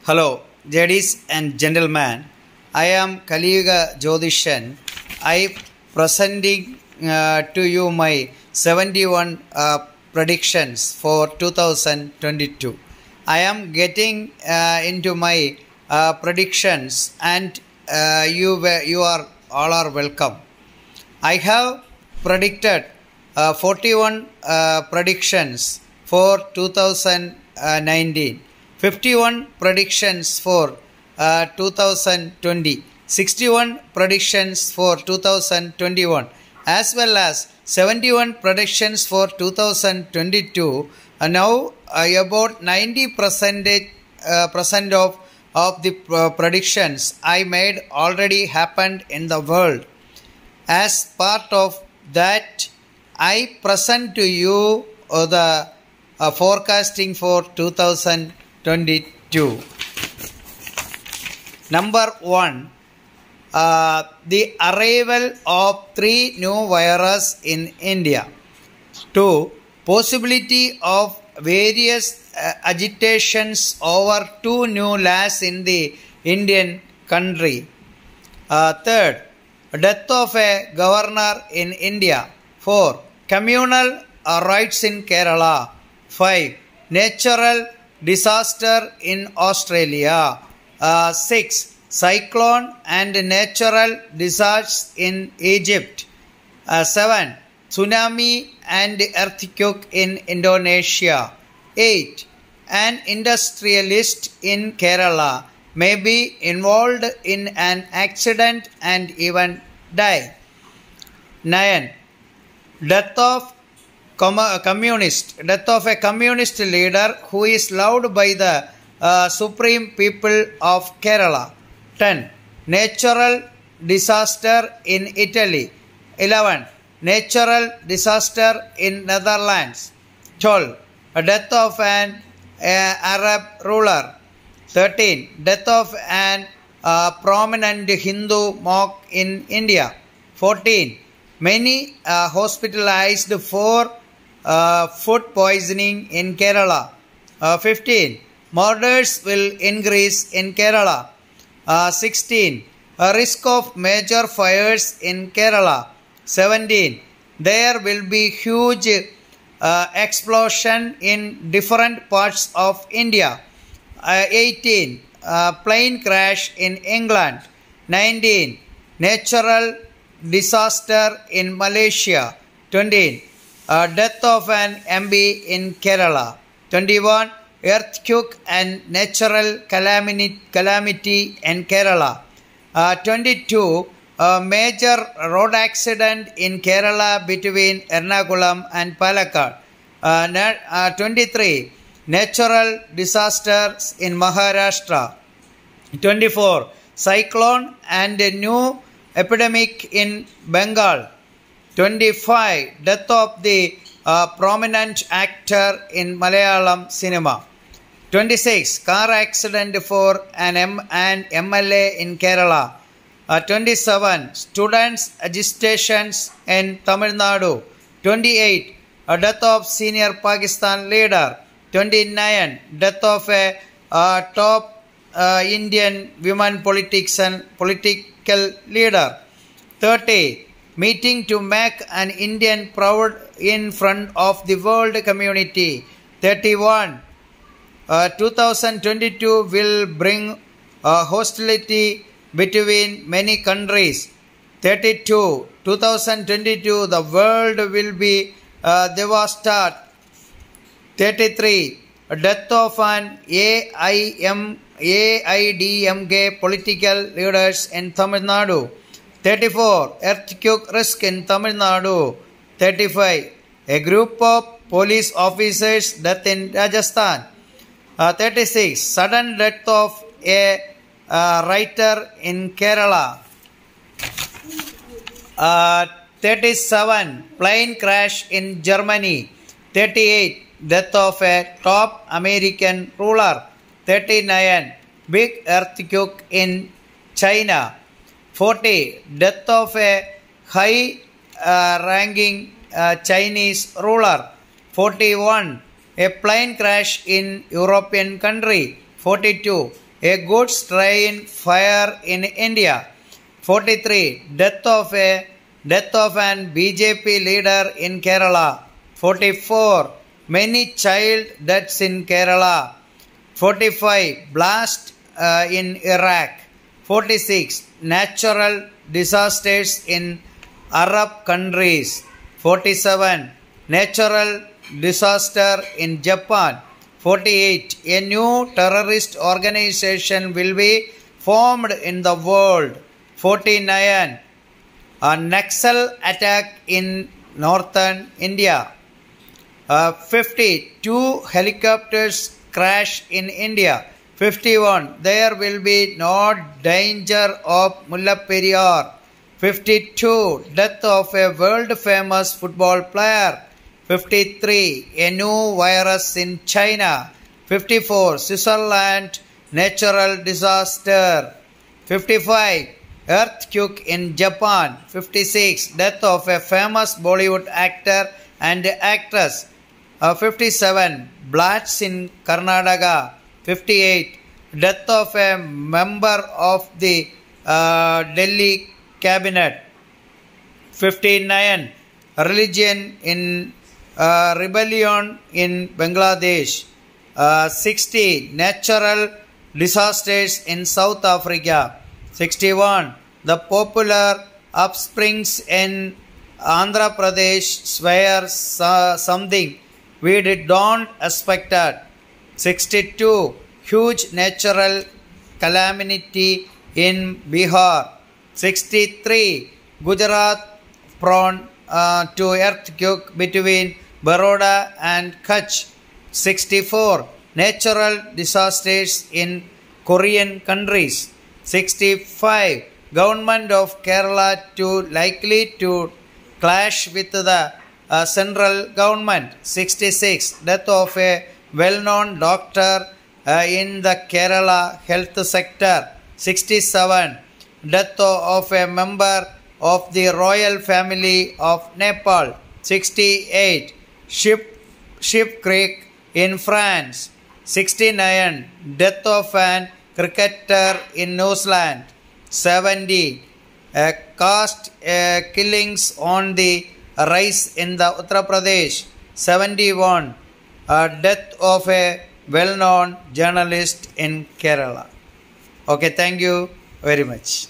Hello, ladies and gentlemen. I am Kaliyuga Jyothishan. I presenting to you my 71 predictions for 2022. I am getting into my predictions, and you are all are welcome. I have predicted 41 predictions for 2019. 51 predictions for 2020, 61 predictions for 2021, as well as 71 predictions for 2022. Now about 90% of the predictions I made already happened in the world. As part of that, I present to you the forecasting for 2022. Number 1, the arrival of 3 new viruses in India. 2, possibility of various agitations over 2 new laws in the Indian country. Third, death of a governor in India. 4, communal rights in Kerala. 5, natural disaster in Australia. 6, cyclone and natural disasters in Egypt. 7, tsunami and earthquake in Indonesia. 8, an industrialist in Kerala may be involved in an accident and even die. 9, death of a communist leader who is loved by the supreme people of Kerala. 10, natural disaster in Italy. 11, natural disaster in Netherlands. 12, death of an Arab ruler. 13, death of an prominent Hindu monk in India. 14, many hospitalized for food poisoning in Kerala. 15, murders will increase in Kerala. 16, a risk of major fires in Kerala. 17, there will be huge explosion in different parts of India. 18, plane crash in England. 19, natural disaster in Malaysia. 20, death of an MP in Kerala. 21, earthquake and natural calamity in Kerala. 22, a major road accident in Kerala between Ernakulam and Palakkad. 23, natural disasters in Maharashtra. 24, cyclone and a new epidemic in Bengal. 25, death of the prominent actor in Malayalam cinema. 26, car accident for an MLA in Kerala. 27, students' agitations in Tamil Nadu. 28, death of senior Pakistan leader. 29, death of a top Indian women political leader. 30, meeting to make an Indian proud in front of the world community. 31, 2022 will bring hostility between many countries. 32, 2022 the world will be devastated. 33, death of an AIDMK political leaders in Tamil Nadu. 34, earthquake risk in Tamil Nadu. 35, a group of police officers death in Rajasthan. 36, sudden death of a writer in Kerala. 37, plane crash in Germany. 38, death of a top American ruler. 39, big earthquake in China. 40, death of a high ranking Chinese ruler. 41, a plane crash in European country. 42, a goods train fire in India. 43. Death of an BJP leader in Kerala. 44. Many child deaths in Kerala. 45. Blast in Iraq. 46. Natural disasters in Arab countries. 47. Natural disaster in Japan. 48. A new terrorist organization will be formed in the world. 49. A Naxal attack in northern India. 50. 2 helicopters crash in India. 51. There will be no danger of Mullaperiyar. 52. Death of a world famous football player. 53. A new virus in China. 54. Switzerland natural disaster. 55. Earthquake in Japan. 56. Death of a famous Bollywood actor and actress. 57. Blasts in Karnataka. 58. Death of a member of the Delhi cabinet. 59. Religion in rebellion in Bangladesh. 60. Natural disasters in South Africa. 61. The popular upsprings in Andhra Pradesh swear something we don't expect. 62. Huge natural calamity in Bihar. 63. Gujarat prone to earthquake between Baroda and Kutch. 64. Natural disasters in Korean countries. 65. Government of Kerala likely to clash with the central government. 66. Death of a well-known doctor in the Kerala health sector. 67. Death of a member of the royal family of Nepal. 68. Shipwreck in France. 69. Death of an cricketer in New Zealand. 70. Caste killings on the rise in the Uttar Pradesh. 71. Death of a well-known journalist in Kerala. Okay, thank you very much.